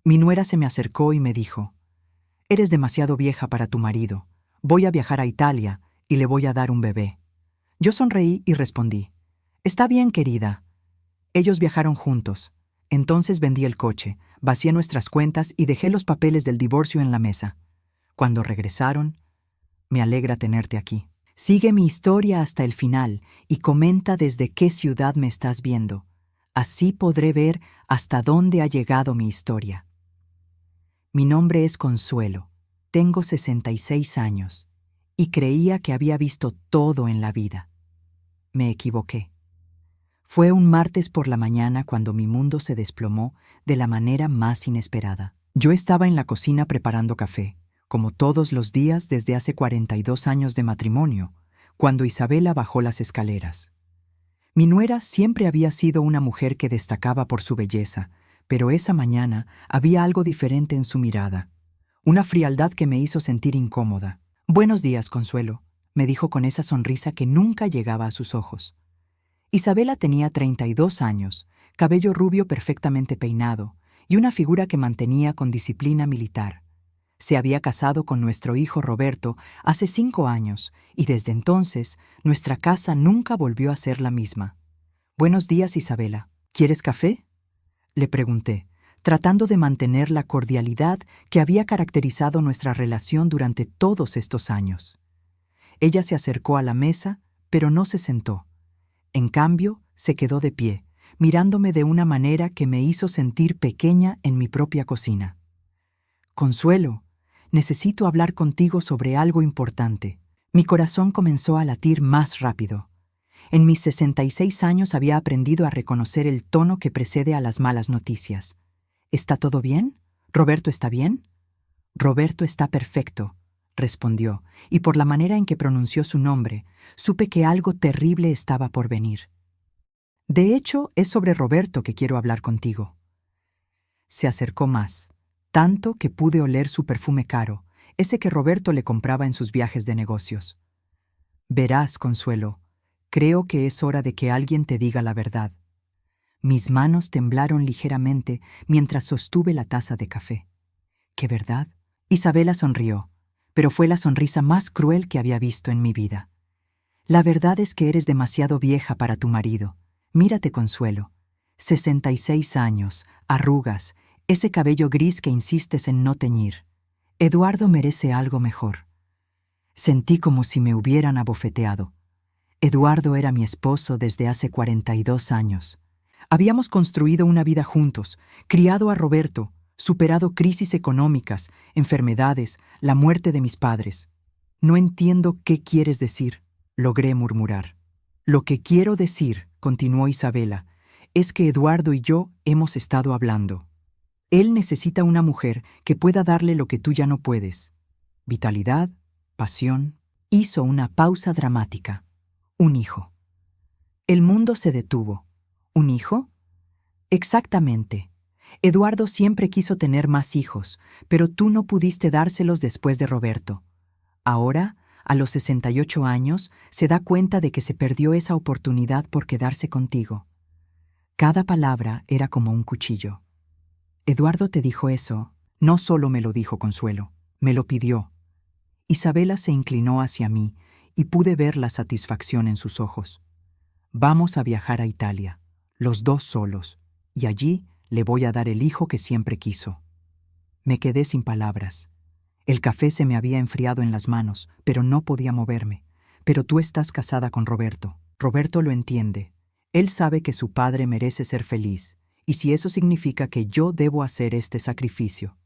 Mi nuera se me acercó y me dijo: «Eres demasiado vieja para tu marido. Voy a viajar a Italia y le voy a dar un bebé». Yo sonreí y respondí: «Está bien, querida». Ellos viajaron juntos. Entonces vendí el coche, vacié nuestras cuentas y dejé los papeles del divorcio en la mesa. Cuando regresaron: «Me alegra tenerte aquí. Sigue mi historia hasta el final y comenta desde qué ciudad me estás viendo. Así podré ver hasta dónde ha llegado mi historia». Mi nombre es Consuelo. Tengo 66 años y creía que había visto todo en la vida. Me equivoqué. Fue un martes por la mañana cuando mi mundo se desplomó de la manera más inesperada. Yo estaba en la cocina preparando café, como todos los días desde hace 42 años de matrimonio, cuando Isabela bajó las escaleras. Mi nuera siempre había sido una mujer que destacaba por su belleza, pero esa mañana había algo diferente en su mirada, una frialdad que me hizo sentir incómoda. «Buenos días, Consuelo», me dijo con esa sonrisa que nunca llegaba a sus ojos. Isabela tenía 32 años, cabello rubio perfectamente peinado y una figura que mantenía con disciplina militar. Se había casado con nuestro hijo Roberto hace 5 años y desde entonces nuestra casa nunca volvió a ser la misma. «Buenos días, Isabela. ¿Quieres café?», le pregunté, tratando de mantener la cordialidad que había caracterizado nuestra relación durante todos estos años. Ella se acercó a la mesa, pero no se sentó. En cambio, se quedó de pie, mirándome de una manera que me hizo sentir pequeña en mi propia cocina. «Consuelo, necesito hablar contigo sobre algo importante». Mi corazón comenzó a latir más rápido. En mis 66 años había aprendido a reconocer el tono que precede a las malas noticias. «¿Está todo bien? ¿Roberto está bien?» «Roberto está perfecto», respondió, y por la manera en que pronunció su nombre, supe que algo terrible estaba por venir. «De hecho, es sobre Roberto que quiero hablar contigo». Se acercó más, tanto que pude oler su perfume caro, ese que Roberto le compraba en sus viajes de negocios. «Verás, Consuelo, creo que es hora de que alguien te diga la verdad». Mis manos temblaron ligeramente mientras sostuve la taza de café. «¿Qué verdad?». Isabela sonrió, pero fue la sonrisa más cruel que había visto en mi vida. «La verdad es que eres demasiado vieja para tu marido. Mírate, Consuelo. 66 años, arrugas, ese cabello gris que insistes en no teñir. Eduardo merece algo mejor». Sentí como si me hubieran abofeteado. Eduardo era mi esposo desde hace 42 años. Habíamos construido una vida juntos, criado a Roberto, superado crisis económicas, enfermedades, la muerte de mis padres. «No entiendo qué quieres decir», logré murmurar. «Lo que quiero decir», continuó Isabela, «es que Eduardo y yo hemos estado hablando. Él necesita una mujer que pueda darle lo que tú ya no puedes. Vitalidad, pasión». Hizo una pausa dramática. «Un hijo». El mundo se detuvo. «¿Un hijo?». «Exactamente. Eduardo siempre quiso tener más hijos, pero tú no pudiste dárselos después de Roberto. Ahora, a los 68 años, se da cuenta de que se perdió esa oportunidad por quedarse contigo». Cada palabra era como un cuchillo. «¿Eduardo te dijo eso?». «No solo me lo dijo, Consuelo, me lo pidió». Isabela se inclinó hacia mí y pude ver la satisfacción en sus ojos. «Vamos a viajar a Italia, los dos solos, y allí le voy a dar el hijo que siempre quiso». Me quedé sin palabras. El café se me había enfriado en las manos, pero no podía moverme. «Pero tú estás casada con Roberto. Roberto lo entiende. Él sabe que su padre merece ser feliz, y si eso significa que yo debo hacer este sacrificio».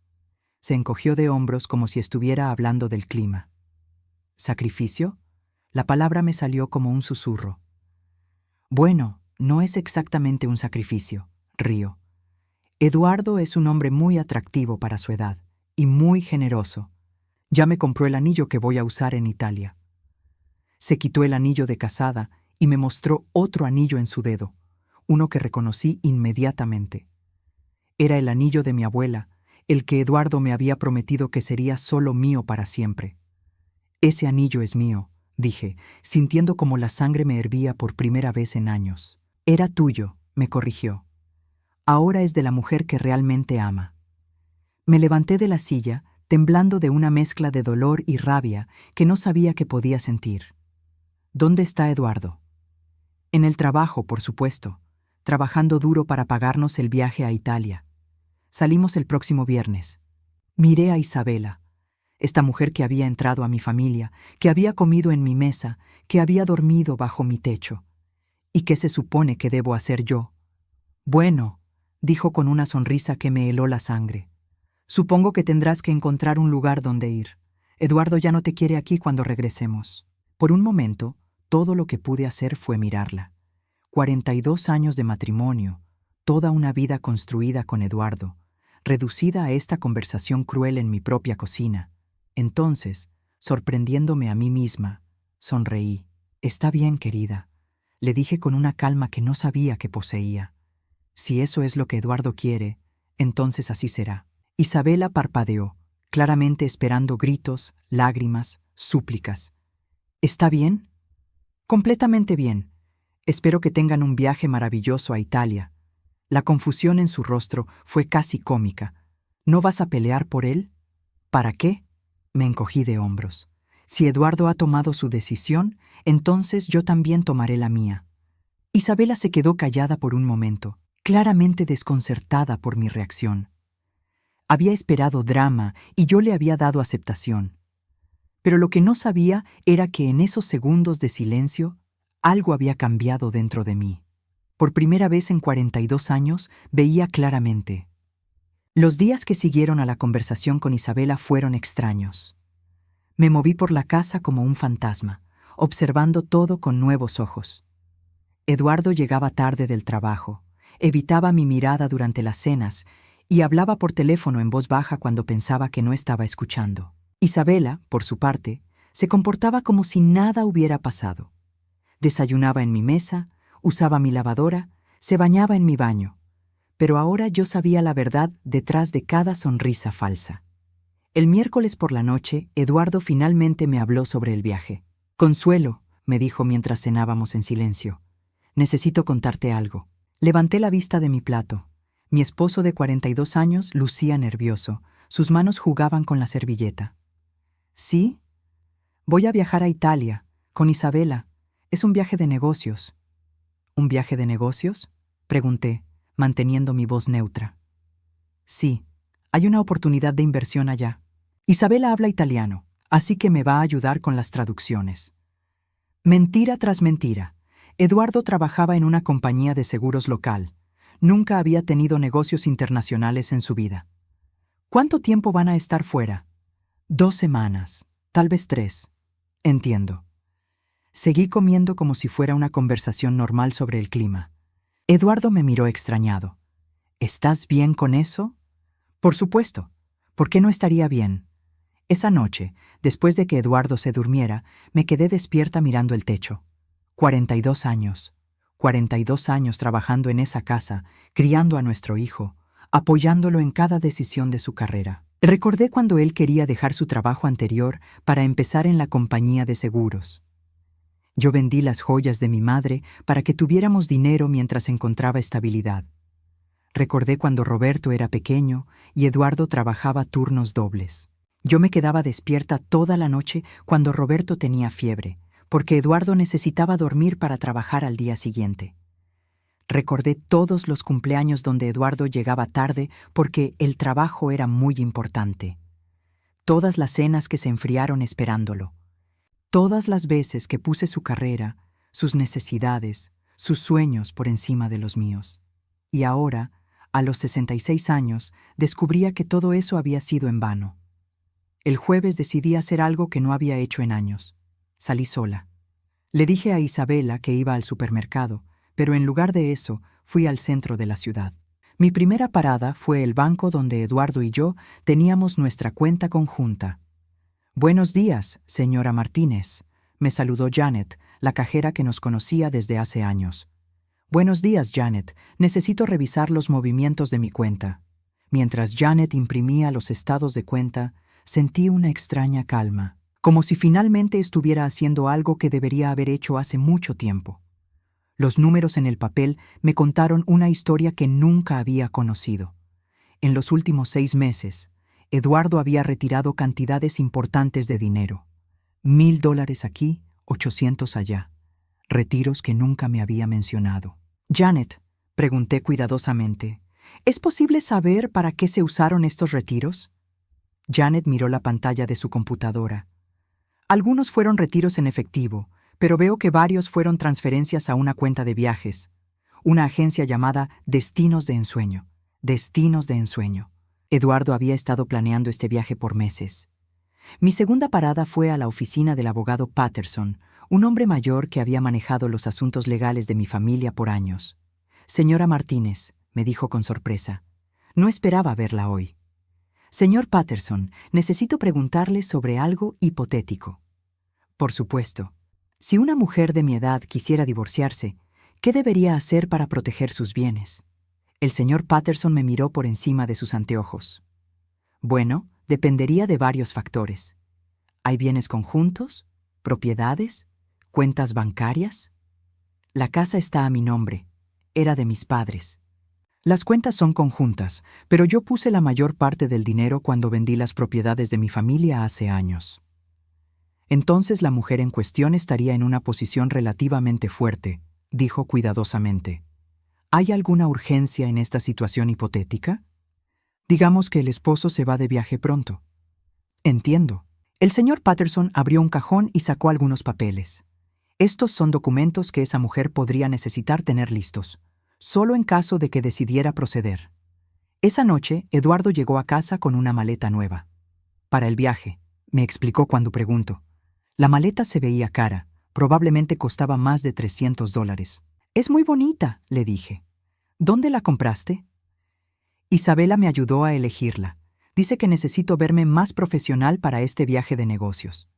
Se encogió de hombros como si estuviera hablando del clima. «¿Sacrificio?». La palabra me salió como un susurro. «Bueno, no es exactamente un sacrificio», río. «Eduardo es un hombre muy atractivo para su edad y muy generoso. Ya me compró el anillo que voy a usar en Italia». Se quitó el anillo de casada y me mostró otro anillo en su dedo, uno que reconocí inmediatamente. Era el anillo de mi abuela, el que Eduardo me había prometido que sería solo mío para siempre. «Ese anillo es mío», dije, sintiendo como la sangre me hervía por primera vez en años. «Era tuyo», me corrigió. «Ahora es de la mujer que realmente ama». Me levanté de la silla, temblando de una mezcla de dolor y rabia que no sabía que podía sentir. ¿Dónde está Eduardo? En el trabajo, por supuesto, trabajando duro para pagarnos el viaje a Italia. Salimos el próximo viernes. Miré a Isabela, esta mujer que había entrado a mi familia, que había comido en mi mesa, que había dormido bajo mi techo. ¿Y qué se supone que debo hacer yo? Bueno, dijo con una sonrisa que me heló la sangre. Supongo que tendrás que encontrar un lugar donde ir. Eduardo ya no te quiere aquí cuando regresemos. Por un momento, todo lo que pude hacer fue mirarla. 42 años de matrimonio, toda una vida construida con Eduardo, reducida a esta conversación cruel en mi propia cocina. Entonces, sorprendiéndome a mí misma, sonreí. «Está bien, querida», le dije con una calma que no sabía que poseía. «Si eso es lo que Eduardo quiere, entonces así será». Isabela parpadeó, claramente esperando gritos, lágrimas, súplicas. «¿Está bien?» «Completamente bien. Espero que tengan un viaje maravilloso a Italia». La confusión en su rostro fue casi cómica. «¿No vas a pelear por él?» «¿Para qué?» Me encogí de hombros. Si Eduardo ha tomado su decisión, entonces yo también tomaré la mía. Isabela se quedó callada por un momento, claramente desconcertada por mi reacción. Había esperado drama y yo le había dado aceptación. Pero lo que no sabía era que en esos segundos de silencio, algo había cambiado dentro de mí. Por primera vez en 42 años, veía claramente. Los días que siguieron a la conversación con Isabela fueron extraños. Me moví por la casa como un fantasma, observando todo con nuevos ojos. Eduardo llegaba tarde del trabajo, evitaba mi mirada durante las cenas y hablaba por teléfono en voz baja cuando pensaba que no estaba escuchando. Isabela, por su parte, se comportaba como si nada hubiera pasado. Desayunaba en mi mesa, usaba mi lavadora, se bañaba en mi baño. Pero ahora yo sabía la verdad detrás de cada sonrisa falsa. El miércoles por la noche, Eduardo finalmente me habló sobre el viaje. «Consuelo», me dijo mientras cenábamos en silencio, «necesito contarte algo». Levanté la vista de mi plato. Mi esposo de 42 años lucía nervioso. Sus manos jugaban con la servilleta. «¿Sí? Voy a viajar a Italia, con Isabela. Es un viaje de negocios». «¿Un viaje de negocios?», pregunté, manteniendo mi voz neutra. «Sí, hay una oportunidad de inversión allá. Isabela habla italiano, así que me va a ayudar con las traducciones». Mentira tras mentira. Eduardo trabajaba en una compañía de seguros local. Nunca había tenido negocios internacionales en su vida. «¿Cuánto tiempo van a estar fuera?» «2 semanas, tal vez 3. Entiendo». Seguí comiendo como si fuera una conversación normal sobre el clima. Eduardo me miró extrañado. «¿Estás bien con eso?» «Por supuesto. ¿Por qué no estaría bien?» Esa noche, después de que Eduardo se durmiera, me quedé despierta mirando el techo. 42 años. 42 años trabajando en esa casa, criando a nuestro hijo, apoyándolo en cada decisión de su carrera. Recordé cuando él quería dejar su trabajo anterior para empezar en la compañía de seguros. Yo vendí las joyas de mi madre para que tuviéramos dinero mientras encontraba estabilidad. Recordé cuando Roberto era pequeño y Eduardo trabajaba turnos dobles. Yo me quedaba despierta toda la noche cuando Roberto tenía fiebre, porque Eduardo necesitaba dormir para trabajar al día siguiente. Recordé todos los cumpleaños donde Eduardo llegaba tarde porque el trabajo era muy importante. Todas las cenas que se enfriaron esperándolo. Todas las veces que puse su carrera, sus necesidades, sus sueños por encima de los míos. Y ahora, a los 66 años, descubría que todo eso había sido en vano. El jueves decidí hacer algo que no había hecho en años. Salí sola. Le dije a Isabela que iba al supermercado, pero en lugar de eso, fui al centro de la ciudad. Mi primera parada fue el banco donde Eduardo y yo teníamos nuestra cuenta conjunta. «Buenos días, señora Martínez», me saludó Janet, la cajera que nos conocía desde hace años. «Buenos días, Janet. Necesito revisar los movimientos de mi cuenta». Mientras Janet imprimía los estados de cuenta, sentí una extraña calma, como si finalmente estuviera haciendo algo que debería haber hecho hace mucho tiempo. Los números en el papel me contaron una historia que nunca había conocido. En los últimos 6 meses, Eduardo había retirado cantidades importantes de dinero. $1,000 aquí, 800 allá. Retiros que nunca me había mencionado. Janet, pregunté cuidadosamente, ¿es posible saber para qué se usaron estos retiros? Janet miró la pantalla de su computadora. Algunos fueron retiros en efectivo, pero veo que varios fueron transferencias a una cuenta de viajes. Una agencia llamada Destinos de Ensueño. Destinos de Ensueño. Eduardo había estado planeando este viaje por meses. Mi segunda parada fue a la oficina del abogado Patterson, un hombre mayor que había manejado los asuntos legales de mi familia por años. Señora Martínez, me dijo con sorpresa. No esperaba verla hoy. Señor Patterson, necesito preguntarle sobre algo hipotético. Por supuesto. Si una mujer de mi edad quisiera divorciarse, ¿qué debería hacer para proteger sus bienes? El señor Patterson me miró por encima de sus anteojos. Bueno, dependería de varios factores. ¿Hay bienes conjuntos? ¿Propiedades? ¿Cuentas bancarias? La casa está a mi nombre. Era de mis padres. Las cuentas son conjuntas, pero yo puse la mayor parte del dinero cuando vendí las propiedades de mi familia hace años. Entonces la mujer en cuestión estaría en una posición relativamente fuerte, dijo cuidadosamente. ¿Hay alguna urgencia en esta situación hipotética? Digamos que el esposo se va de viaje pronto. Entiendo. El señor Patterson abrió un cajón y sacó algunos papeles. Estos son documentos que esa mujer podría necesitar tener listos, solo en caso de que decidiera proceder. Esa noche, Eduardo llegó a casa con una maleta nueva. Para el viaje, me explicó cuando pregunto. La maleta se veía cara, probablemente costaba más de $300. Es muy bonita, le dije. ¿Dónde la compraste? Isabela me ayudó a elegirla. Dice que necesito verme más profesional para este viaje de negocios.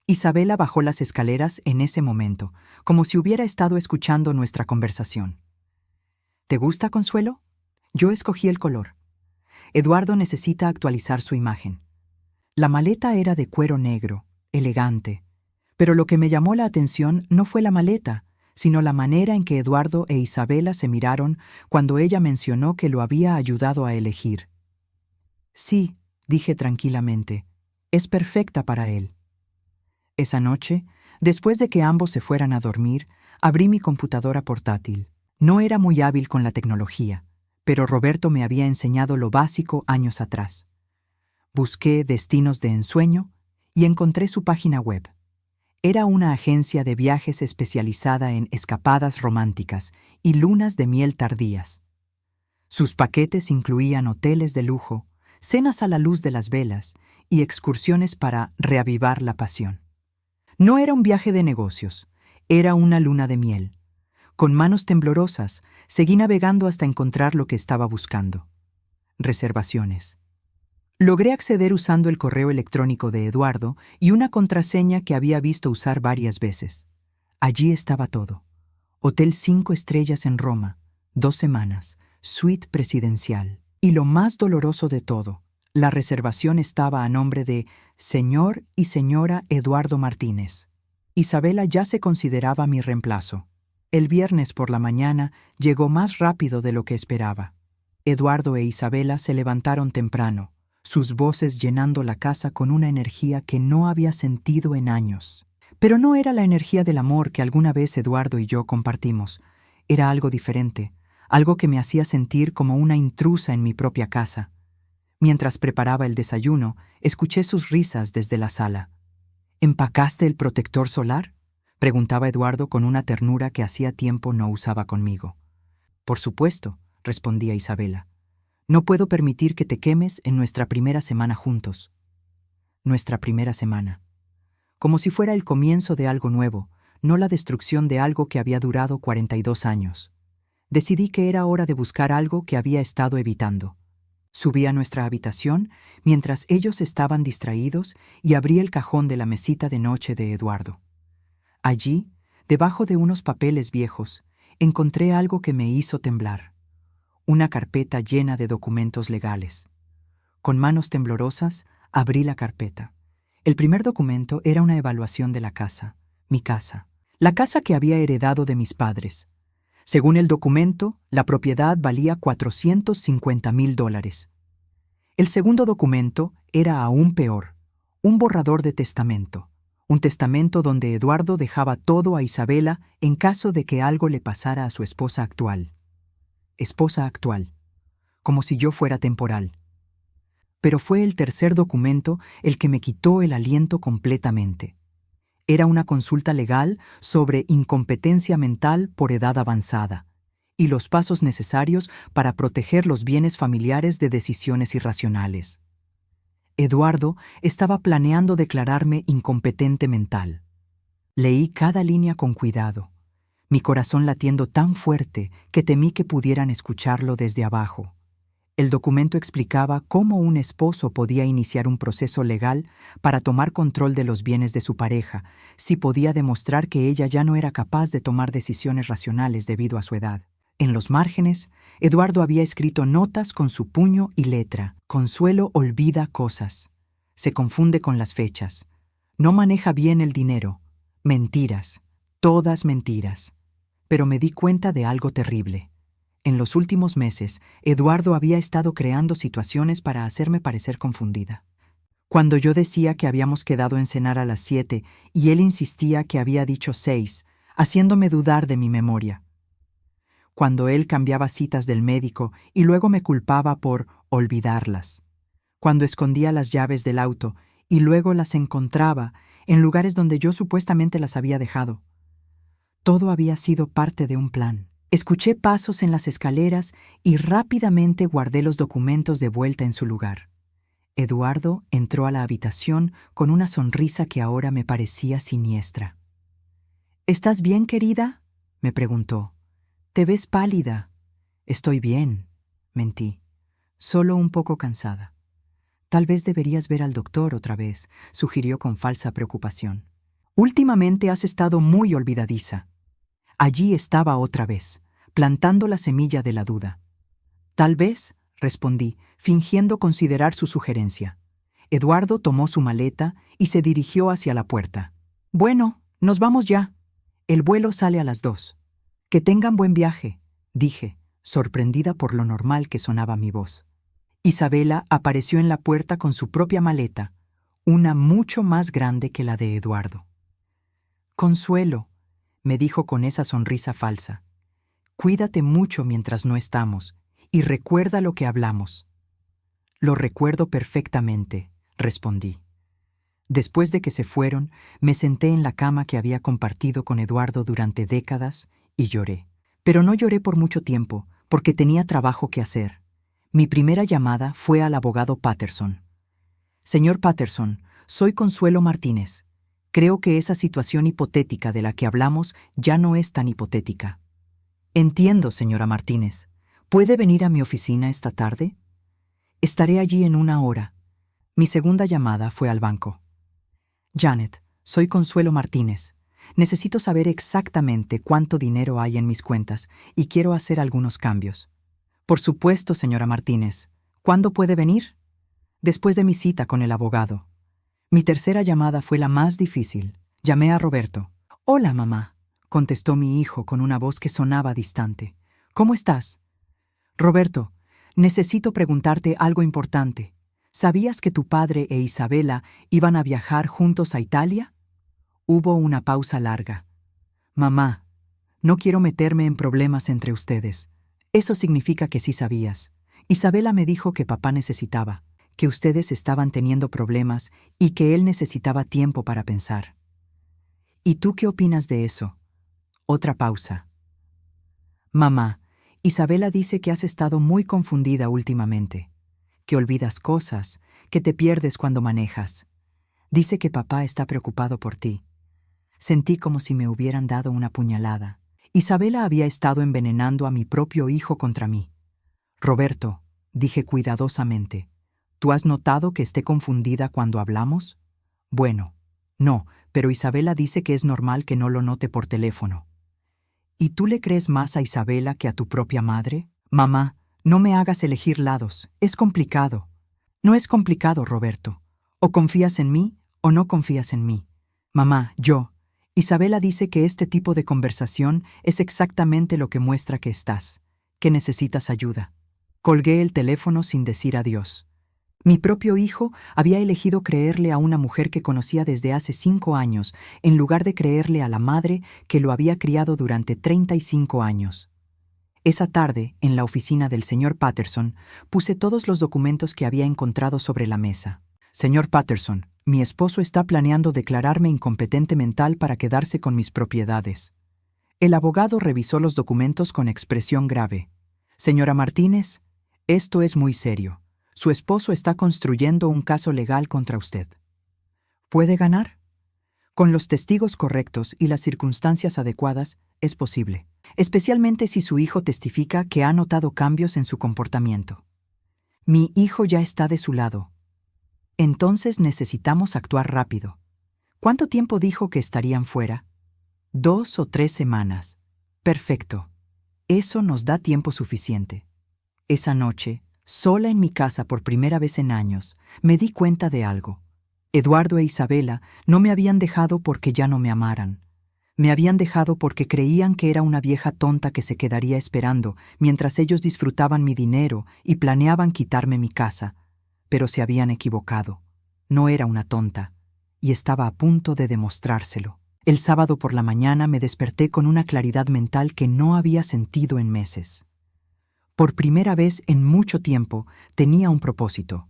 Isabela bajó las escaleras en ese momento, como si hubiera estado escuchando nuestra conversación. ¿Te gusta, Consuelo? Yo escogí el color. Eduardo necesita actualizar su imagen. La maleta era de cuero negro, elegante, pero lo que me llamó la atención no fue la maleta, sino la manera en que Eduardo e Isabela se miraron cuando ella mencionó que lo había ayudado a elegir. Sí, dije tranquilamente, es perfecta para él. Esa noche, después de que ambos se fueran a dormir, abrí mi computadora portátil. No era muy hábil con la tecnología, pero Roberto me había enseñado lo básico años atrás. Busqué Destinos de Ensueño y encontré su página web. Era una agencia de viajes especializada en escapadas románticas y lunas de miel tardías. Sus paquetes incluían hoteles de lujo, cenas a la luz de las velas y excursiones para reavivar la pasión. No era un viaje de negocios, era una luna de miel. Con manos temblorosas, seguí navegando hasta encontrar lo que estaba buscando. Reservaciones. Logré acceder usando el correo electrónico de Eduardo y una contraseña que había visto usar varias veces. Allí estaba todo. Hotel 5 estrellas en Roma, 2 semanas, suite presidencial. Y lo más doloroso de todo, la reservación estaba a nombre de señor y señora Eduardo Martínez. Isabela ya se consideraba mi reemplazo. El viernes por la mañana llegó más rápido de lo que esperaba. Eduardo e Isabela se levantaron temprano, sus voces llenando la casa con una energía que no había sentido en años. Pero no era la energía del amor que alguna vez Eduardo y yo compartimos. Era algo diferente, algo que me hacía sentir como una intrusa en mi propia casa. Mientras preparaba el desayuno, escuché sus risas desde la sala. ¿Empacaste el protector solar?, preguntaba Eduardo con una ternura que hacía tiempo no usaba conmigo. Por supuesto, respondía Isabela. No puedo permitir que te quemes en nuestra primera semana juntos. Nuestra primera semana. Como si fuera el comienzo de algo nuevo, no la destrucción de algo que había durado 42 años. Decidí que era hora de buscar algo que había estado evitando. Subí a nuestra habitación mientras ellos estaban distraídos y abrí el cajón de la mesita de noche de Eduardo. Allí, debajo de unos papeles viejos, encontré algo que me hizo temblar. Una carpeta llena de documentos legales. Con manos temblorosas, abrí la carpeta. El primer documento era una evaluación de la casa, mi casa, la casa que había heredado de mis padres. Según el documento, la propiedad valía $450,000. El segundo documento era aún peor, un borrador de testamento. Un testamento donde Eduardo dejaba todo a Isabela en caso de que algo le pasara a su esposa actual. Esposa actual, como si yo fuera temporal. Pero fue el tercer documento el que me quitó el aliento completamente. Era una consulta legal sobre incompetencia mental por edad avanzada y los pasos necesarios para proteger los bienes familiares de decisiones irracionales. Eduardo estaba planeando declararme incompetente mental. Leí cada línea con cuidado, mi corazón latiendo tan fuerte que temí que pudieran escucharlo desde abajo. El documento explicaba cómo un esposo podía iniciar un proceso legal para tomar control de los bienes de su pareja, si podía demostrar que ella ya no era capaz de tomar decisiones racionales debido a su edad. En los márgenes, Eduardo había escrito notas con su puño y letra. Consuelo olvida cosas. Se confunde con las fechas. No maneja bien el dinero. Mentiras. Todas mentiras. Pero me di cuenta de algo terrible. En los últimos meses, Eduardo había estado creando situaciones para hacerme parecer confundida. Cuando yo decía que habíamos quedado en cenar a las 7 y él insistía que había dicho 6, haciéndome dudar de mi memoria. Cuando él cambiaba citas del médico y luego me culpaba por olvidarlas. Cuando escondía las llaves del auto y luego las encontraba en lugares donde yo supuestamente las había dejado. Todo había sido parte de un plan. Escuché pasos en las escaleras y rápidamente guardé los documentos de vuelta en su lugar. Eduardo entró a la habitación con una sonrisa que ahora me parecía siniestra. ¿Estás bien, querida?, me preguntó. Te ves pálida. Estoy bien, mentí. Solo un poco cansada. Tal vez deberías ver al doctor otra vez, sugirió con falsa preocupación. Últimamente has estado muy olvidadiza. Allí estaba otra vez, plantando la semilla de la duda. Tal vez, respondí, fingiendo considerar su sugerencia. Eduardo tomó su maleta y se dirigió hacia la puerta. Bueno, nos vamos ya. El vuelo sale a las 2. Que tengan buen viaje, dije, sorprendida por lo normal que sonaba mi voz. Isabela apareció en la puerta con su propia maleta, una mucho más grande que la de Eduardo. Consuelo, me dijo con esa sonrisa falsa, cuídate mucho mientras no estamos y recuerda lo que hablamos. Lo recuerdo perfectamente, respondí. Después de que se fueron, me senté en la cama que había compartido con Eduardo durante décadas y lloré. Pero no lloré por mucho tiempo, porque tenía trabajo que hacer. Mi primera llamada fue al abogado Patterson. Señor Patterson, soy Consuelo Martínez. Creo que esa situación hipotética de la que hablamos ya no es tan hipotética. Entiendo, señora Martínez. ¿Puede venir a mi oficina esta tarde? Estaré allí en 1 hora. Mi segunda llamada fue al banco. Janet, soy Consuelo Martínez. Necesito saber exactamente cuánto dinero hay en mis cuentas y quiero hacer algunos cambios. Por supuesto, señora Martínez. ¿Cuándo puede venir? Después de mi cita con el abogado. Mi tercera llamada fue la más difícil. Llamé a Roberto. Hola, mamá, contestó mi hijo con una voz que sonaba distante. ¿Cómo estás? Roberto, necesito preguntarte algo importante. ¿Sabías que tu padre e Isabela iban a viajar juntos a Italia? Hubo una pausa larga. Mamá, no quiero meterme en problemas entre ustedes. Eso significa que sí sabías. Isabela me dijo que papá necesitaba, que ustedes estaban teniendo problemas y que él necesitaba tiempo para pensar. ¿Y tú qué opinas de eso? Otra pausa. Mamá, Isabela dice que has estado muy confundida últimamente, que olvidas cosas, que te pierdes cuando manejas. Dice que papá está preocupado por ti. Sentí como si me hubieran dado una puñalada. Isabela había estado envenenando a mi propio hijo contra mí. Roberto, dije cuidadosamente, ¿tú has notado que esté confundida cuando hablamos? Bueno, no, pero Isabela dice que es normal que no lo note por teléfono. ¿Y tú le crees más a Isabela que a tu propia madre? Mamá, no me hagas elegir lados, es complicado. No es complicado, Roberto. O confías en mí o no confías en mí. Mamá, Isabela dice que este tipo de conversación es exactamente lo que muestra que necesitas ayuda. Colgué el teléfono sin decir adiós. Mi propio hijo había elegido creerle a una mujer que conocía desde hace 5 años, en lugar de creerle a la madre que lo había criado durante 35 años. Esa tarde, en la oficina del señor Patterson, puse todos los documentos que había encontrado sobre la mesa. Señor Patterson, mi esposo está planeando declararme incompetente mental para quedarse con mis propiedades. El abogado revisó los documentos con expresión grave. Señora Martínez, esto es muy serio. Su esposo está construyendo un caso legal contra usted. ¿Puede ganar? Con los testigos correctos y las circunstancias adecuadas, es posible, especialmente si su hijo testifica que ha notado cambios en su comportamiento. Mi hijo ya está de su lado. Entonces necesitamos actuar rápido. ¿Cuánto tiempo dijo que estarían fuera? 2 o 3 semanas. Perfecto. Eso nos da tiempo suficiente. Esa noche, sola en mi casa por primera vez en años, me di cuenta de algo. Eduardo e Isabela no me habían dejado porque ya no me amaran. Me habían dejado porque creían que era una vieja tonta que se quedaría esperando mientras ellos disfrutaban mi dinero y planeaban quitarme mi casa. Pero se habían equivocado. No era una tonta, y estaba a punto de demostrárselo. El sábado por la mañana me desperté con una claridad mental que no había sentido en meses. Por primera vez en mucho tiempo tenía un propósito.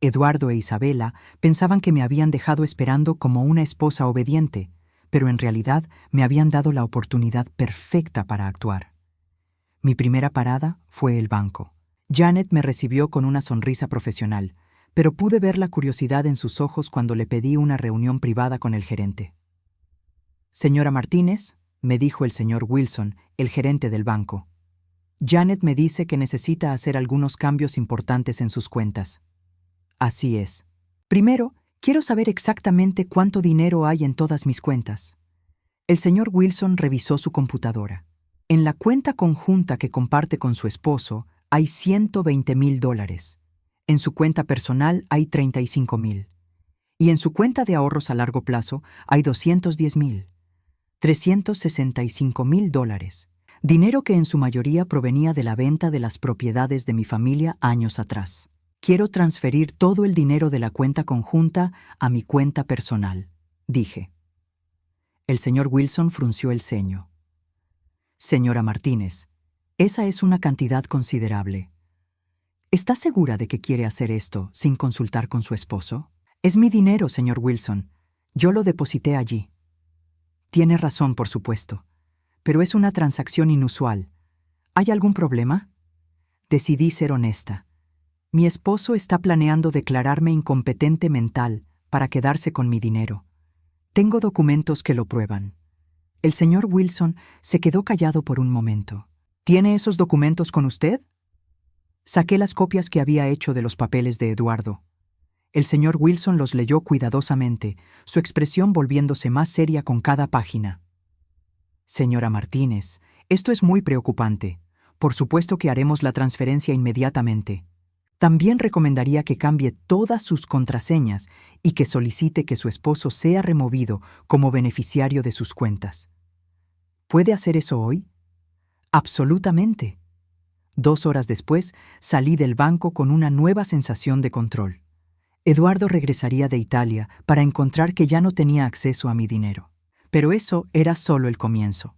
Eduardo e Isabela pensaban que me habían dejado esperando como una esposa obediente, pero en realidad me habían dado la oportunidad perfecta para actuar. Mi primera parada fue el banco. Janet me recibió con una sonrisa profesional, pero pude ver la curiosidad en sus ojos cuando le pedí una reunión privada con el gerente. Señora Martínez, me dijo el señor Wilson, el gerente del banco. Janet me dice que necesita hacer algunos cambios importantes en sus cuentas. Así es. Primero, quiero saber exactamente cuánto dinero hay en todas mis cuentas. El señor Wilson revisó su computadora. En la cuenta conjunta que comparte con su esposo hay $120,000. En su cuenta personal hay $35,000. Y en su cuenta de ahorros a largo plazo hay $210,000. $365,000. Dinero que en su mayoría provenía de la venta de las propiedades de mi familia años atrás. Quiero transferir todo el dinero de la cuenta conjunta a mi cuenta personal, dije. El señor Wilson frunció el ceño. Señora Martínez, esa es una cantidad considerable. ¿Está segura de que quiere hacer esto sin consultar con su esposo? Es mi dinero, señor Wilson. Yo lo deposité allí. Tiene razón, por supuesto, pero es una transacción inusual. ¿Hay algún problema? Decidí ser honesta. Mi esposo está planeando declararme incompetente mental para quedarse con mi dinero. Tengo documentos que lo prueban. El señor Wilson se quedó callado por un momento. ¿Tiene esos documentos con usted? Saqué las copias que había hecho de los papeles de Eduardo. El señor Wilson los leyó cuidadosamente, su expresión volviéndose más seria con cada página. Señora Martínez, esto es muy preocupante. Por supuesto que haremos la transferencia inmediatamente. También recomendaría que cambie todas sus contraseñas y que solicite que su esposo sea removido como beneficiario de sus cuentas. ¿Puede hacer eso hoy? Absolutamente. 2 horas después, salí del banco con una nueva sensación de control. Eduardo regresaría de Italia para encontrar que ya no tenía acceso a mi dinero. Pero eso era solo el comienzo.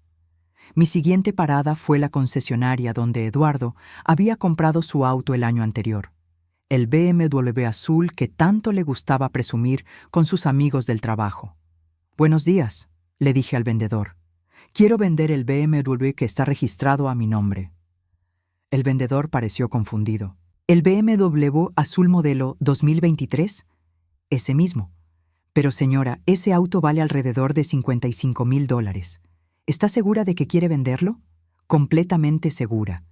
Mi siguiente parada fue la concesionaria donde Eduardo había comprado su auto el año anterior, el BMW azul que tanto le gustaba presumir con sus amigos del trabajo. «Buenos días», le dije al vendedor. «Quiero vender el BMW que está registrado a mi nombre». El vendedor pareció confundido. «¿El BMW azul modelo 2023? Ese mismo. Pero señora, ese auto vale alrededor de $55,000. ¿Está segura de que quiere venderlo?» «Completamente segura».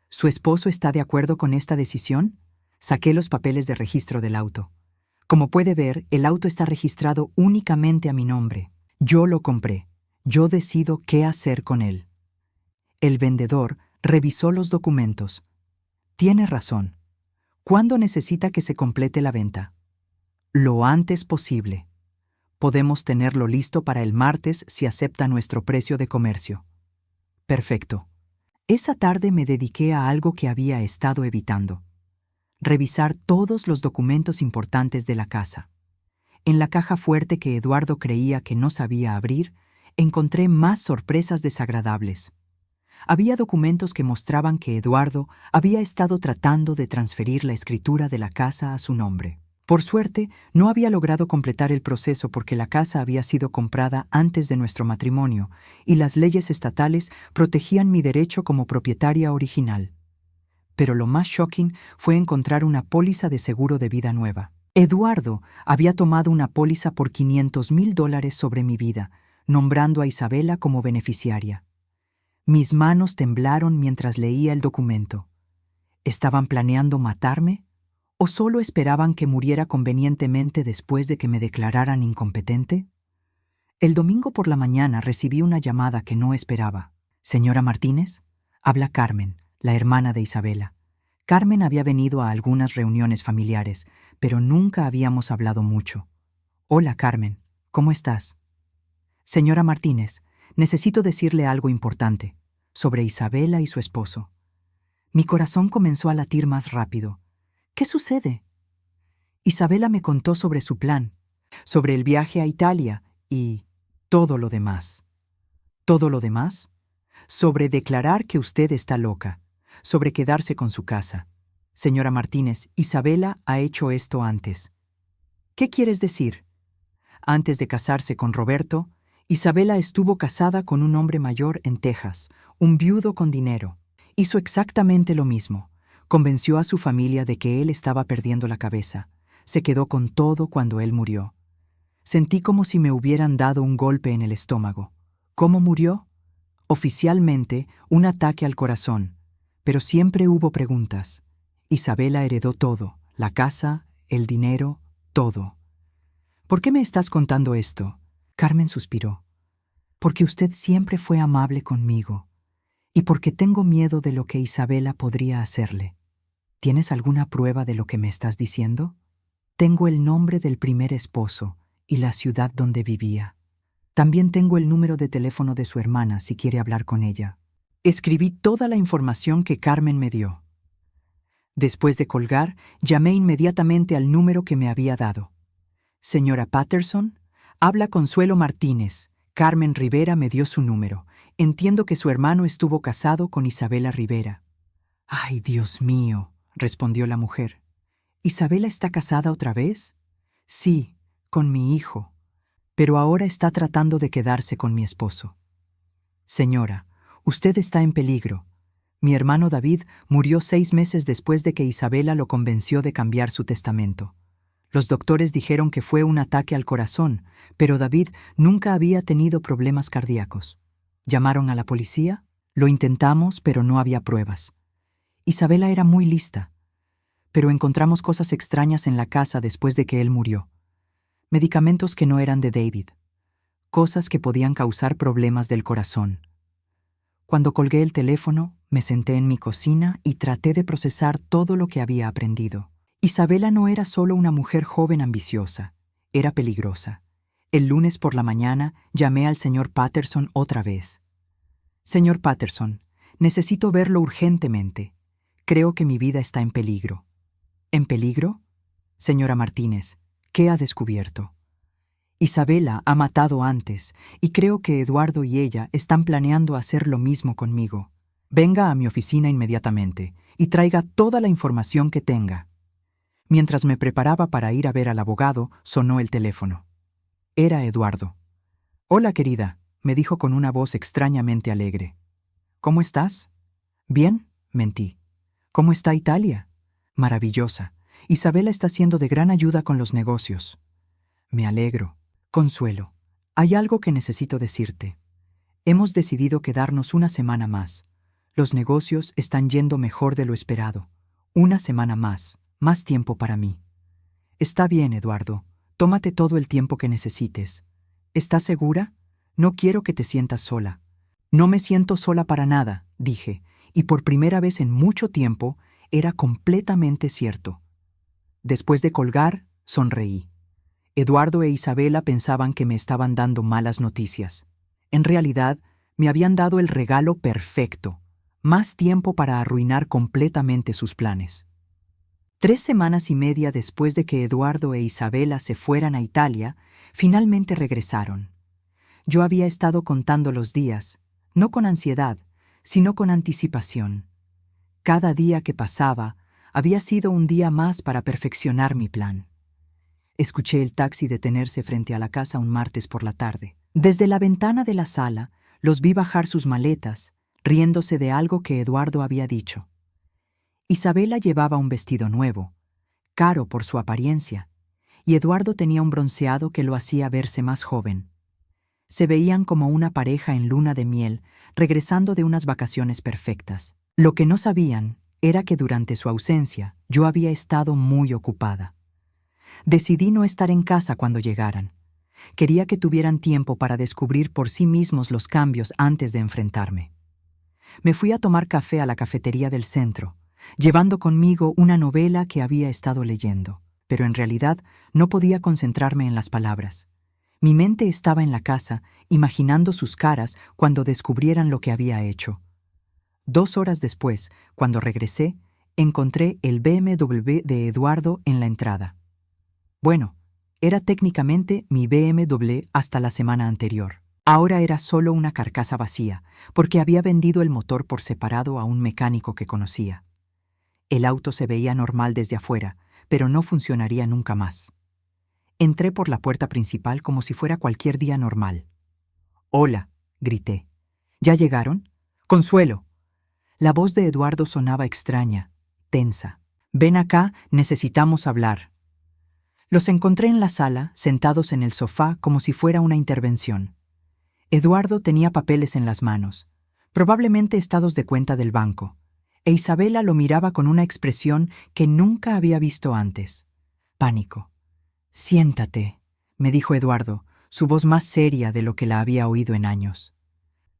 ¿Su esposo está de acuerdo con esta decisión?» Saqué los papeles de registro del auto. Como puede ver, el auto está registrado únicamente a mi nombre. Yo lo compré. Yo decido qué hacer con él. El vendedor revisó los documentos. Tiene razón. ¿Cuándo necesita que se complete la venta? Lo antes posible. Podemos tenerlo listo para el martes si acepta nuestro precio de comercio. Perfecto. Esa tarde me dediqué a algo que había estado evitando. revisar todos los documentos importantes de la casa. En la caja fuerte que Eduardo creía que no sabía abrir, encontré más sorpresas desagradables. Había documentos que mostraban que Eduardo había estado tratando de transferir la escritura de la casa a su nombre. Por suerte, no había logrado completar el proceso porque la casa había sido comprada antes de nuestro matrimonio y las leyes estatales protegían mi derecho como propietaria original. Pero lo más shocking fue encontrar una póliza de seguro de vida nueva. Eduardo había tomado una póliza por $500,000 sobre mi vida, nombrando a Isabela como beneficiaria. Mis manos temblaron mientras leía el documento. ¿Estaban planeando matarme? ¿O solo esperaban que muriera convenientemente después de que me declararan incompetente? El domingo por la mañana recibí una llamada que no esperaba. «Señora Martínez, habla Carmen, la hermana de Isabela». Carmen había venido a algunas reuniones familiares, pero nunca habíamos hablado mucho. «Hola, Carmen, ¿cómo estás?» «Señora Martínez, necesito decirle algo importante, sobre Isabela y su esposo». Mi corazón comenzó a latir más rápido. ¿Qué sucede? Isabela me contó sobre su plan, sobre el viaje a Italia y todo lo demás. ¿Todo lo demás? Sobre declarar que usted está loca, sobre quedarse con su casa. Señora Martínez, Isabela ha hecho esto antes. ¿Qué quieres decir? Antes de casarse con Roberto, Isabela estuvo casada con un hombre mayor en Texas, un viudo con dinero. Hizo exactamente lo mismo. Convenció a su familia de que él estaba perdiendo la cabeza. Se quedó con todo cuando él murió. Sentí como si me hubieran dado un golpe en el estómago. ¿Cómo murió? Oficialmente, un ataque al corazón. Pero siempre hubo preguntas. Isabela heredó todo, la casa, el dinero, todo. ¿Por qué me estás contando esto? Carmen suspiró. Porque usted siempre fue amable conmigo. Y porque tengo miedo de lo que Isabela podría hacerle. ¿Tienes alguna prueba de lo que me estás diciendo? Tengo el nombre del primer esposo y la ciudad donde vivía. También tengo el número de teléfono de su hermana si quiere hablar con ella. Escribí toda la información que Carmen me dio. Después de colgar, llamé inmediatamente al número que me había dado. «Señora Patterson, habla Consuelo Martínez. Carmen Rivera me dio su número. Entiendo que su hermano estuvo casado con Isabela Rivera». «Ay, Dios mío», respondió la mujer. «¿Isabela está casada otra vez?» «Sí, con mi hijo, pero ahora está tratando de quedarse con mi esposo». «Señora, usted está en peligro. Mi hermano David murió 6 meses después de que Isabela lo convenció de cambiar su testamento. Los doctores dijeron que fue un ataque al corazón, pero David nunca había tenido problemas cardíacos. ¿Llamaron a la policía? Lo intentamos, pero no había pruebas. Isabela era muy lista, pero encontramos cosas extrañas en la casa después de que él murió. Medicamentos que no eran de David. Cosas que podían causar problemas del corazón. Cuando colgué el teléfono, me senté en mi cocina y traté de procesar todo lo que había aprendido. Isabela no era solo una mujer joven ambiciosa, era peligrosa. El lunes por la mañana llamé al señor Patterson otra vez. «Señor Patterson, necesito verlo urgentemente. Creo que mi vida está en peligro». «¿En peligro?» «Señora Martínez, ¿qué ha descubierto?» «Isabela ha matado antes, y creo que Eduardo y ella están planeando hacer lo mismo conmigo. Venga a mi oficina inmediatamente y traiga toda la información que tenga». Mientras me preparaba para ir a ver al abogado, sonó el teléfono. Era Eduardo. «Hola, querida», me dijo con una voz extrañamente alegre. «¿Cómo estás?» «Bien», mentí. «¿Cómo está Italia?» «Maravillosa. Isabela está siendo de gran ayuda con los negocios». «Me alegro. Consuelo, hay algo que necesito decirte. Hemos decidido quedarnos una semana más. Los negocios están yendo mejor de lo esperado. Una semana más tiempo para mí». «Está bien, Eduardo. Tómate todo el tiempo que necesites. ¿Estás segura? No quiero que te sientas sola». «No me siento sola para nada», dije, y por primera vez en mucho tiempo era completamente cierto. Después de colgar, sonreí. Eduardo e Isabela pensaban que me estaban dando malas noticias. En realidad, me habían dado el regalo perfecto, más tiempo para arruinar completamente sus planes. 3 semanas y media después de que Eduardo e Isabela se fueran a Italia, finalmente regresaron. Yo había estado contando los días, no con ansiedad, sino con anticipación. Cada día que pasaba había sido un día más para perfeccionar mi plan. Escuché el taxi detenerse frente a la casa un martes por la tarde. Desde la ventana de la sala los vi bajar sus maletas, riéndose de algo que Eduardo había dicho. Isabela llevaba un vestido nuevo, caro por su apariencia, y Eduardo tenía un bronceado que lo hacía verse más joven. Se veían como una pareja en luna de miel, regresando de unas vacaciones perfectas. Lo que no sabían era que durante su ausencia yo había estado muy ocupada. Decidí no estar en casa cuando llegaran. Quería que tuvieran tiempo para descubrir por sí mismos los cambios antes de enfrentarme. Me fui a tomar café a la cafetería del centro, llevando conmigo una novela que había estado leyendo, pero en realidad no podía concentrarme en las palabras. Mi mente estaba en la casa, imaginando sus caras cuando descubrieran lo que había hecho. 2 horas después, cuando regresé, encontré el BMW de Eduardo en la entrada. Bueno, era técnicamente mi BMW hasta la semana anterior. Ahora era solo una carcasa vacía, porque había vendido el motor por separado a un mecánico que conocía. El auto se veía normal desde afuera, pero no funcionaría nunca más. Entré por la puerta principal como si fuera cualquier día normal. «Hola», grité. «¿Ya llegaron?» «Consuelo». La voz de Eduardo sonaba extraña, tensa. «Ven acá, necesitamos hablar». Los encontré en la sala, sentados en el sofá como si fuera una intervención. Eduardo tenía papeles en las manos, probablemente estados de cuenta del banco, e Isabela lo miraba con una expresión que nunca había visto antes. Pánico. «Siéntate», me dijo Eduardo, su voz más seria de lo que la había oído en años.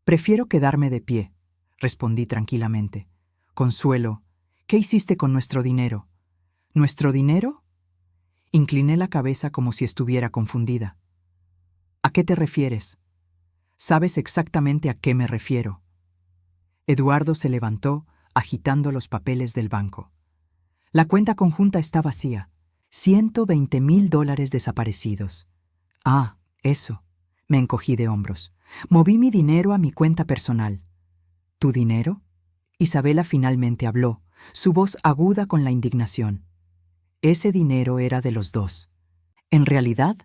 «Prefiero quedarme de pie», respondí tranquilamente. «Consuelo, ¿qué hiciste con nuestro dinero?» «¿Nuestro dinero?» Incliné la cabeza como si estuviera confundida. «¿A qué te refieres?» «Sabes exactamente a qué me refiero». Eduardo se levantó, agitando los papeles del banco. La cuenta conjunta está vacía. $120,000 desaparecidos. «Ah, eso». Me encogí de hombros. «Moví mi dinero a mi cuenta personal». «¿Tu dinero?» Isabela finalmente habló, su voz aguda con la indignación. «Ese dinero era de los dos». «En realidad»,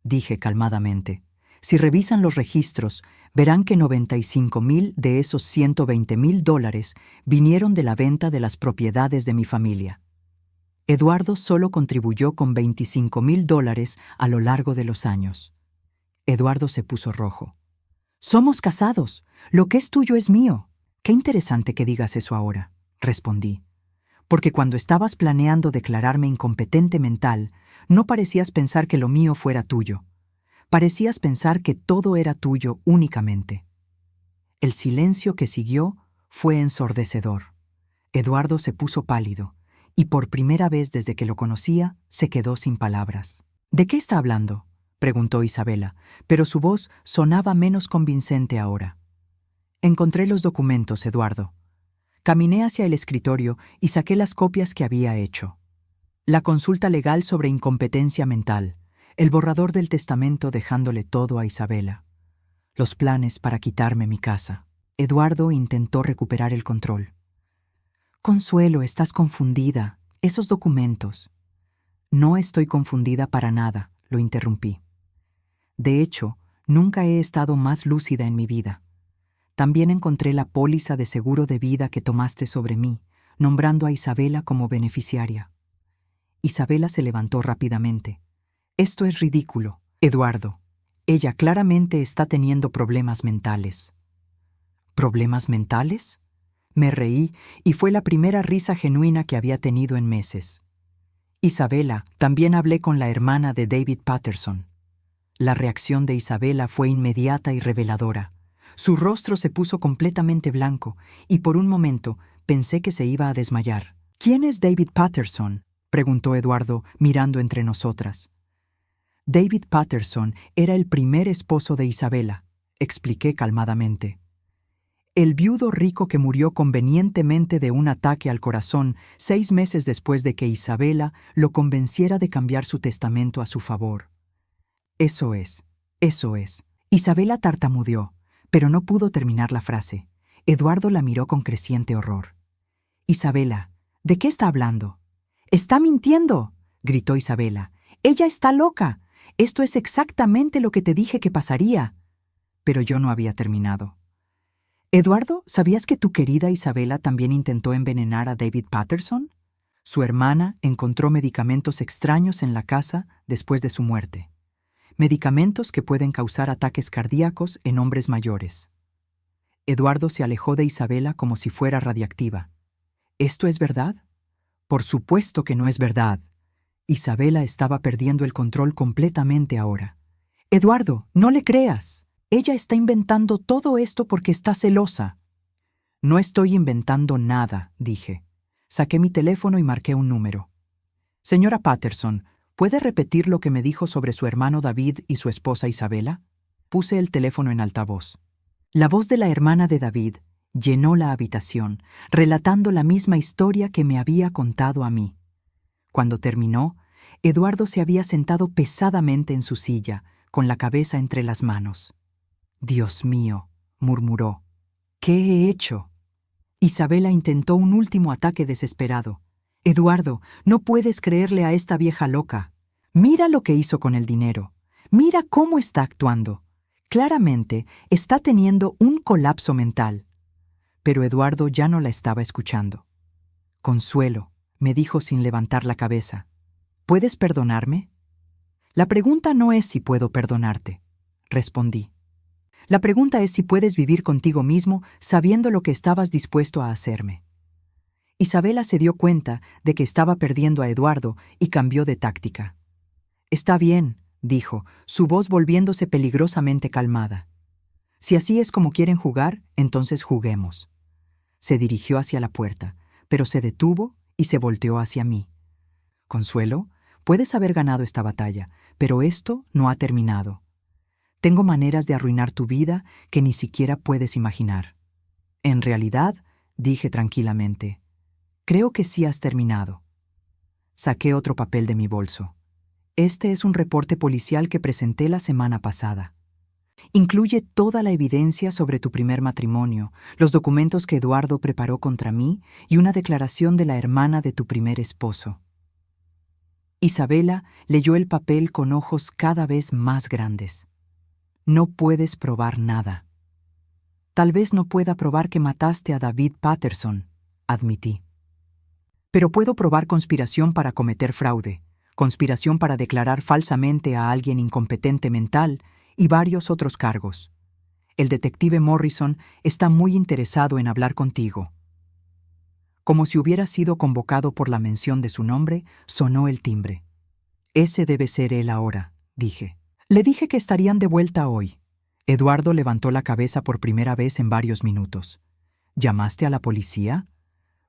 dije calmadamente, «si revisan los registros, verán que 95,000 de esos $120,000 vinieron de la venta de las propiedades de mi familia. Eduardo solo contribuyó con $25,000 a lo largo de los años». Eduardo se puso rojo. «Somos casados. Lo que es tuyo es mío». «Qué interesante que digas eso ahora», respondí. «Porque cuando estabas planeando declararme incompetente mental, no parecías pensar que lo mío fuera tuyo. Parecías pensar que todo era tuyo únicamente». El silencio que siguió fue ensordecedor. Eduardo se puso pálido, y por primera vez desde que lo conocía, se quedó sin palabras. «¿De qué está hablando?», preguntó Isabela, pero su voz sonaba menos convincente ahora. «Encontré los documentos, Eduardo». Caminé hacia el escritorio y saqué las copias que había hecho. La consulta legal sobre incompetencia mental, el borrador del testamento dejándole todo a Isabela, los planes para quitarme mi casa. Eduardo intentó recuperar el control. «Consuelo, estás confundida. Esos documentos». «No estoy confundida para nada», lo interrumpí. «De hecho, nunca he estado más lúcida en mi vida. También encontré la póliza de seguro de vida que tomaste sobre mí, nombrando a Isabela como beneficiaria». Isabela se levantó rápidamente. «Esto es ridículo, Eduardo. Ella claramente está teniendo problemas mentales». «¿Problemas mentales?». Me reí y fue la primera risa genuina que había tenido en meses. «Isabela, también hablé con la hermana de David Patterson». La reacción de Isabela fue inmediata y reveladora. Su rostro se puso completamente blanco y por un momento pensé que se iba a desmayar. «¿Quién es David Patterson?», preguntó Eduardo, mirando entre nosotras. «David Patterson era el primer esposo de Isabela», expliqué calmadamente. El viudo rico que murió convenientemente de un ataque al corazón 6 meses después de que Isabela lo convenciera de cambiar su testamento a su favor. Eso es, eso es. Isabela tartamudeó, pero no pudo terminar la frase. Eduardo la miró con creciente horror. Isabela, ¿de qué está hablando? ¡Está mintiendo!, gritó Isabela. ¡Ella está loca! Esto es exactamente lo que te dije que pasaría. Pero yo no había terminado. Eduardo, ¿sabías que tu querida Isabela también intentó envenenar a David Patterson? Su hermana encontró medicamentos extraños en la casa después de su muerte. Medicamentos que pueden causar ataques cardíacos en hombres mayores. Eduardo se alejó de Isabela como si fuera radiactiva. ¿Esto es verdad? Por supuesto que no es verdad. Isabela estaba perdiendo el control completamente ahora. Eduardo, no le creas. Ella está inventando todo esto porque está celosa. No estoy inventando nada, dije. Saqué mi teléfono y marqué un número. Señora Patterson, ¿puede repetir lo que me dijo sobre su hermano David y su esposa Isabela? Puse el teléfono en altavoz. La voz de la hermana de David llenó la habitación, relatando la misma historia que me había contado a mí. Cuando terminó, Eduardo se había sentado pesadamente en su silla, con la cabeza entre las manos. «Dios mío», murmuró, «¿qué he hecho?» Isabela intentó un último ataque desesperado. «Eduardo, no puedes creerle a esta vieja loca. Mira lo que hizo con el dinero. Mira cómo está actuando. Claramente está teniendo un colapso mental». Pero Eduardo ya no la estaba escuchando. «Consuelo», me dijo sin levantar la cabeza, «¿puedes perdonarme?» «La pregunta no es si puedo perdonarte», respondí. «La pregunta es si puedes vivir contigo mismo sabiendo lo que estabas dispuesto a hacerme». Isabela se dio cuenta de que estaba perdiendo a Eduardo y cambió de táctica. «Está bien», dijo, su voz volviéndose peligrosamente calmada. «Si así es como quieren jugar, entonces juguemos». Se dirigió hacia la puerta, pero se detuvo y se volteó hacia mí. «Consuelo, puedes haber ganado esta batalla, pero esto no ha terminado. Tengo maneras de arruinar tu vida que ni siquiera puedes imaginar». «En realidad», dije tranquilamente, «creo que sí has terminado». Saqué otro papel de mi bolso. Este es un reporte policial que presenté la semana pasada. Incluye toda la evidencia sobre tu primer matrimonio, los documentos que Eduardo preparó contra mí y una declaración de la hermana de tu primer esposo. Isabela leyó el papel con ojos cada vez más grandes. «No puedes probar nada». «Tal vez no pueda probar que mataste a David Patterson», admití. «Pero puedo probar conspiración para cometer fraude, conspiración para declarar falsamente a alguien incompetente mental y varios otros cargos. El detective Morrison está muy interesado en hablar contigo». Como si hubiera sido convocado por la mención de su nombre, sonó el timbre. «Ese debe ser él ahora», dije. «Le dije que estarían de vuelta hoy». Eduardo levantó la cabeza por primera vez en varios minutos. «¿Llamaste a la policía?»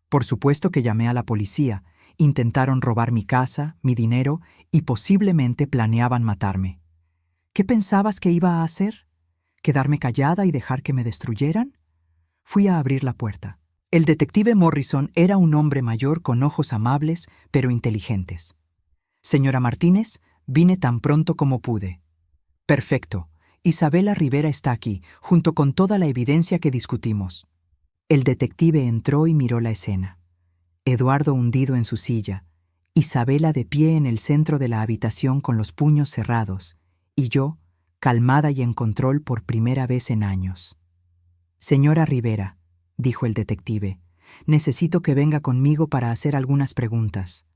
«Por supuesto que llamé a la policía. Intentaron robar mi casa, mi dinero y posiblemente planeaban matarme». «¿Qué pensabas que iba a hacer? ¿Quedarme callada y dejar que me destruyeran?» Fui a abrir la puerta. El detective Morrison era un hombre mayor con ojos amables, pero inteligentes. «Señora Martínez, vine tan pronto como pude». «Perfecto. Isabela Rivera está aquí, junto con toda la evidencia que discutimos». El detective entró y miró la escena. Eduardo hundido en su silla, Isabela de pie en el centro de la habitación con los puños cerrados, y yo, calmada y en control por primera vez en años. «Señora Rivera», dijo el detective, «necesito que venga conmigo para hacer algunas preguntas».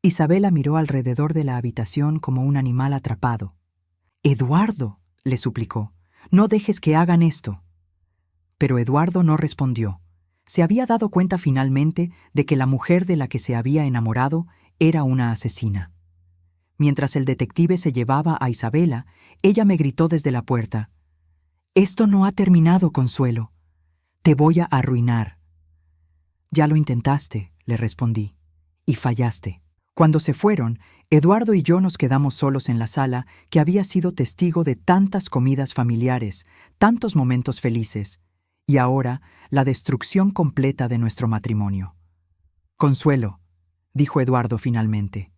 Isabela miró alrededor de la habitación como un animal atrapado. «Eduardo», le suplicó, «no dejes que hagan esto». Pero Eduardo no respondió. Se había dado cuenta finalmente de que la mujer de la que se había enamorado era una asesina. Mientras el detective se llevaba a Isabela, ella me gritó desde la puerta: «Esto no ha terminado, Consuelo. Te voy a arruinar». «Ya lo intentaste», le respondí, «y fallaste». Cuando se fueron, Eduardo y yo nos quedamos solos en la sala que había sido testigo de tantas comidas familiares, tantos momentos felices, y ahora la destrucción completa de nuestro matrimonio. Consuelo, dijo Eduardo finalmente.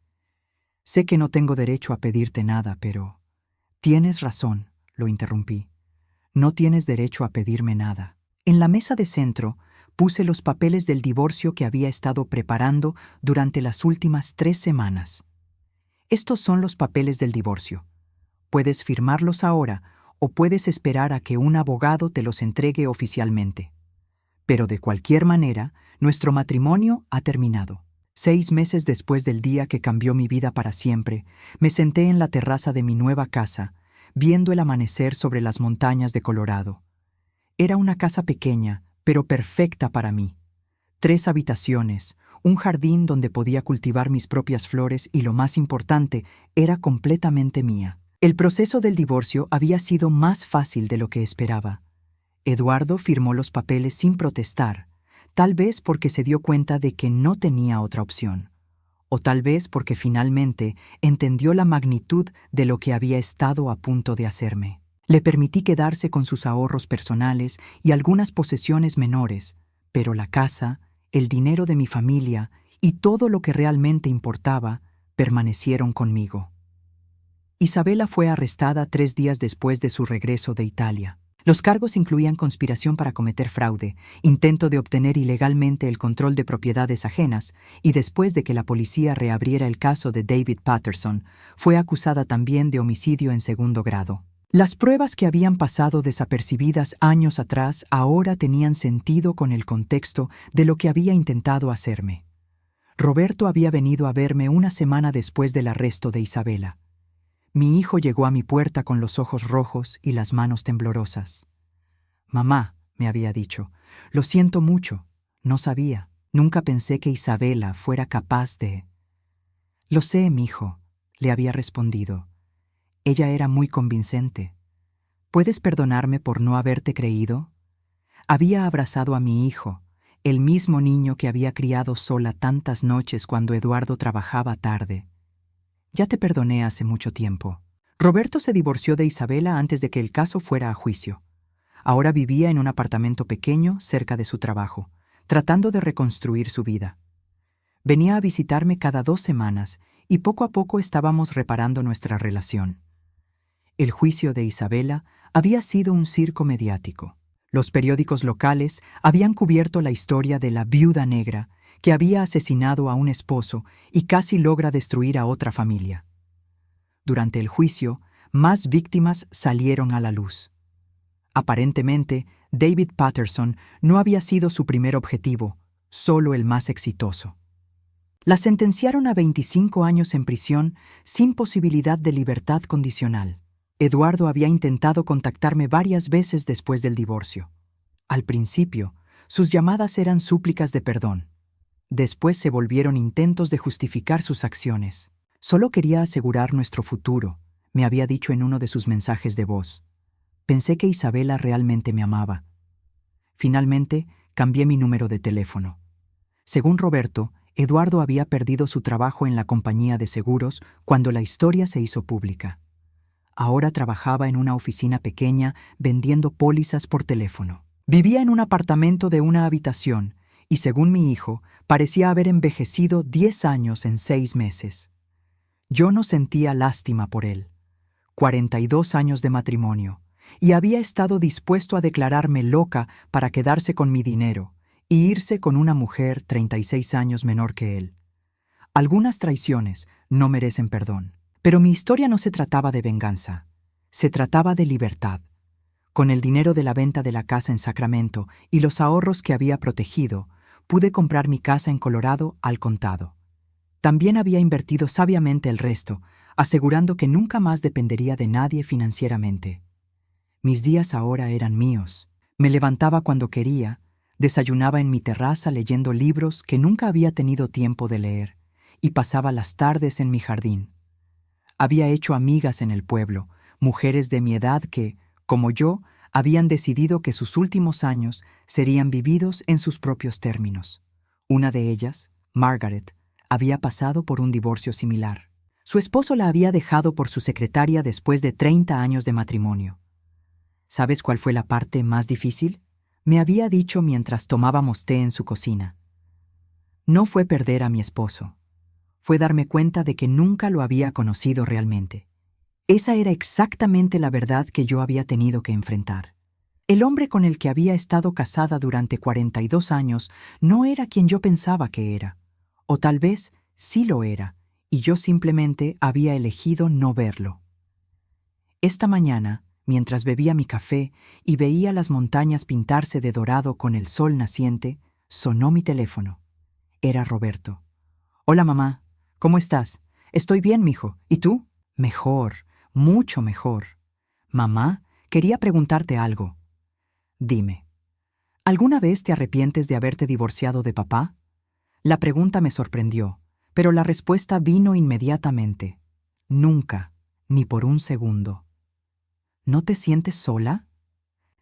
Sé que no tengo derecho a pedirte nada, pero... Tienes razón, lo interrumpí. No tienes derecho a pedirme nada. En la mesa de centro puse los papeles del divorcio que había estado preparando durante las últimas 3 semanas. Estos son los papeles del divorcio. Puedes firmarlos ahora o puedes esperar a que un abogado te los entregue oficialmente. Pero de cualquier manera, nuestro matrimonio ha terminado. 6 meses después del día que cambió mi vida para siempre, me senté en la terraza de mi nueva casa, viendo el amanecer sobre las montañas de Colorado. Era una casa pequeña, pero perfecta para mí. 3 habitaciones, un jardín donde podía cultivar mis propias flores y, lo más importante, era completamente mía. El proceso del divorcio había sido más fácil de lo que esperaba. Eduardo firmó los papeles sin protestar, tal vez porque se dio cuenta de que no tenía otra opción, o tal vez porque finalmente entendió la magnitud de lo que había estado a punto de hacerme. Le permití quedarse con sus ahorros personales y algunas posesiones menores, pero la casa, el dinero de mi familia y todo lo que realmente importaba permanecieron conmigo. Isabela fue arrestada 3 días después de su regreso de Italia. Los cargos incluían conspiración para cometer fraude, intento de obtener ilegalmente el control de propiedades ajenas, y después de que la policía reabriera el caso de David Patterson, fue acusada también de homicidio en 2º grado. Las pruebas que habían pasado desapercibidas años atrás ahora tenían sentido con el contexto de lo que había intentado hacerme. Roberto había venido a verme una semana después del arresto de Isabela. Mi hijo llegó a mi puerta con los ojos rojos y las manos temblorosas. «Mamá», me había dicho, «lo siento mucho. No sabía. Nunca pensé que Isabela fuera capaz de...». «Lo sé, mijo», le había respondido. «Ella era muy convincente. ¿Puedes perdonarme por no haberte creído?» Había abrazado a mi hijo, el mismo niño que había criado sola tantas noches cuando Eduardo trabajaba tarde. «Ya te perdoné hace mucho tiempo». Roberto se divorció de Isabela antes de que el caso fuera a juicio. Ahora vivía en un apartamento pequeño cerca de su trabajo, tratando de reconstruir su vida. Venía a visitarme cada 2 semanas y poco a poco estábamos reparando nuestra relación. El juicio de Isabela había sido un circo mediático. Los periódicos locales habían cubierto la historia de la viuda negra que había asesinado a un esposo y casi logra destruir a otra familia. Durante el juicio, más víctimas salieron a la luz. Aparentemente, David Patterson no había sido su primer objetivo, solo el más exitoso. La sentenciaron a 25 años en prisión sin posibilidad de libertad condicional. Eduardo había intentado contactarme varias veces después del divorcio. Al principio, sus llamadas eran súplicas de perdón. Después se volvieron intentos de justificar sus acciones. «Solo quería asegurar nuestro futuro», me había dicho en uno de sus mensajes de voz. Pensé que Isabela realmente me amaba. Finalmente, cambié mi número de teléfono. Según Roberto, Eduardo había perdido su trabajo en la compañía de seguros cuando la historia se hizo pública. Ahora trabajaba en una oficina pequeña vendiendo pólizas por teléfono. Vivía en un apartamento de 1 habitación y, según mi hijo, parecía haber envejecido 10 años en 6 meses. Yo no sentía lástima por él. 42 años de matrimonio, y había estado dispuesto a declararme loca para quedarse con mi dinero y irse con una mujer 36 años menor que él. Algunas traiciones no merecen perdón, pero mi historia no se trataba de venganza. Se trataba de libertad. Con el dinero de la venta de la casa en Sacramento y los ahorros que había protegido, pude comprar mi casa en Colorado al contado. También había invertido sabiamente el resto, asegurando que nunca más dependería de nadie financieramente. Mis días ahora eran míos. Me levantaba cuando quería, desayunaba en mi terraza leyendo libros que nunca había tenido tiempo de leer, y pasaba las tardes en mi jardín. Había hecho amigas en el pueblo, mujeres de mi edad que, como yo, habían decidido que sus últimos años serían vividos en sus propios términos. Una de ellas, Margaret, había pasado por un divorcio similar. Su esposo la había dejado por su secretaria después de 30 años de matrimonio. ¿Sabes cuál fue la parte más difícil? me había dicho mientras tomábamos té en su cocina. No fue perder a mi esposo. Fue darme cuenta de que nunca lo había conocido realmente. Esa era exactamente la verdad que yo había tenido que enfrentar. El hombre con el que había estado casada durante 42 años no era quien yo pensaba que era. O tal vez sí lo era, y yo simplemente había elegido no verlo. Esta mañana, mientras bebía mi café y veía las montañas pintarse de dorado con el sol naciente, sonó mi teléfono. Era Roberto. «Hola, mamá. ¿Cómo estás?» «Estoy bien, mijo. ¿Y tú?» «Mejor, mucho mejor. Mamá, quería preguntarte algo». «Dime. ¿Alguna vez te arrepientes de haberte divorciado de papá?» La pregunta me sorprendió, pero la respuesta vino inmediatamente. «Nunca, ni por un segundo». «¿No te sientes sola?»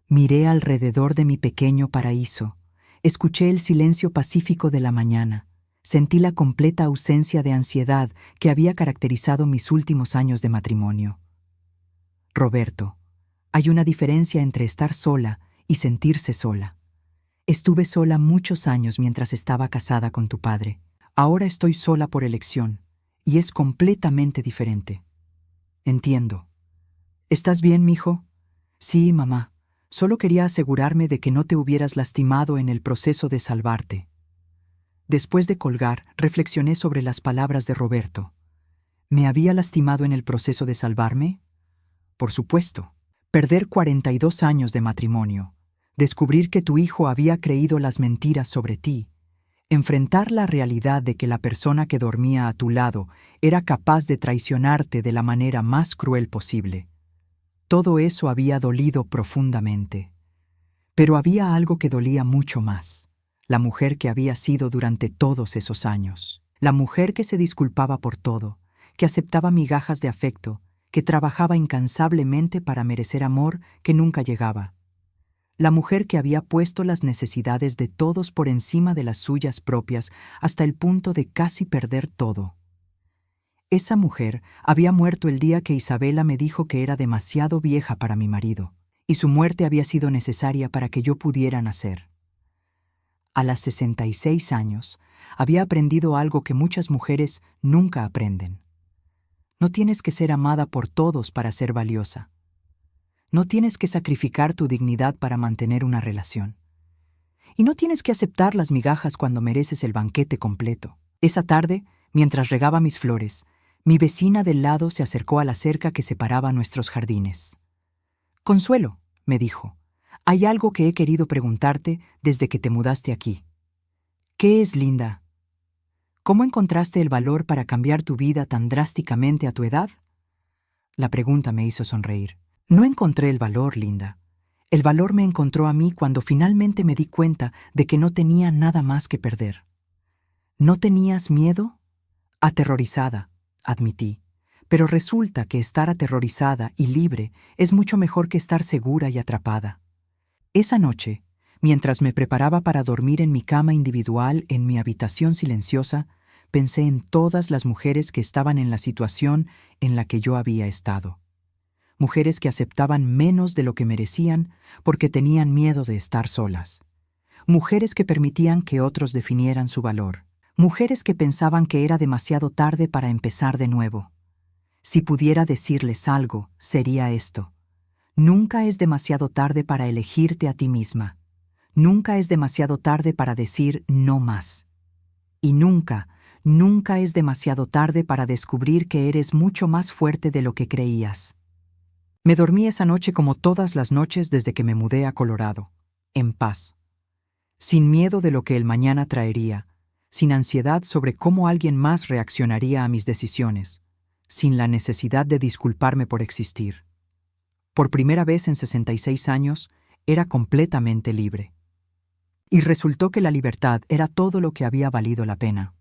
Miré alrededor de mi pequeño paraíso. Escuché el silencio pacífico de la mañana. Sentí la completa ausencia de ansiedad que había caracterizado mis últimos años de matrimonio. Roberto, hay una diferencia entre estar sola y sentirse sola. Estuve sola muchos años mientras estaba casada con tu padre. Ahora estoy sola por elección, y es completamente diferente. Entiendo. ¿Estás bien, mijo? Sí, mamá. Solo quería asegurarme de que no te hubieras lastimado en el proceso de salvarte. Después de colgar, reflexioné sobre las palabras de Roberto. ¿Me había lastimado en el proceso de salvarme? Por supuesto. Perder 42 años de matrimonio, descubrir que tu hijo había creído las mentiras sobre ti, enfrentar la realidad de que la persona que dormía a tu lado era capaz de traicionarte de la manera más cruel posible. Todo eso había dolido profundamente. Pero había algo que dolía mucho más. La mujer que había sido durante todos esos años. La mujer que se disculpaba por todo, que aceptaba migajas de afecto, que trabajaba incansablemente para merecer amor que nunca llegaba. La mujer que había puesto las necesidades de todos por encima de las suyas propias hasta el punto de casi perder todo. Esa mujer había muerto el día que Isabela me dijo que era demasiado vieja para mi marido, y su muerte había sido necesaria para que yo pudiera nacer. A las 66 años, había aprendido algo que muchas mujeres nunca aprenden. No tienes que ser amada por todos para ser valiosa. No tienes que sacrificar tu dignidad para mantener una relación. Y no tienes que aceptar las migajas cuando mereces el banquete completo. Esa tarde, mientras regaba mis flores, mi vecina del lado se acercó a la cerca que separaba nuestros jardines. «Consuelo», me dijo, «hay algo que he querido preguntarte desde que te mudaste aquí». «¿Qué es, linda?» «¿Cómo encontraste el valor para cambiar tu vida tan drásticamente a tu edad?» La pregunta me hizo sonreír. «No encontré el valor, linda. El valor me encontró a mí cuando finalmente me di cuenta de que no tenía nada más que perder». «¿No tenías miedo?» «Aterrorizada», admití. «Pero resulta que estar aterrorizada y libre es mucho mejor que estar segura y atrapada». Esa noche, mientras me preparaba para dormir en mi cama individual en mi habitación silenciosa, pensé en todas las mujeres que estaban en la situación en la que yo había estado. Mujeres que aceptaban menos de lo que merecían porque tenían miedo de estar solas. Mujeres que permitían que otros definieran su valor. Mujeres que pensaban que era demasiado tarde para empezar de nuevo. Si pudiera decirles algo, sería esto. Nunca es demasiado tarde para elegirte a ti misma. Nunca es demasiado tarde para decir no más. Y nunca, nunca es demasiado tarde para descubrir que eres mucho más fuerte de lo que creías. Me dormí esa noche como todas las noches desde que me mudé a Colorado, en paz. Sin miedo de lo que el mañana traería, sin ansiedad sobre cómo alguien más reaccionaría a mis decisiones, sin la necesidad de disculparme por existir. Por primera vez en 66 años, era completamente libre. Y resultó que la libertad era todo lo que había valido la pena.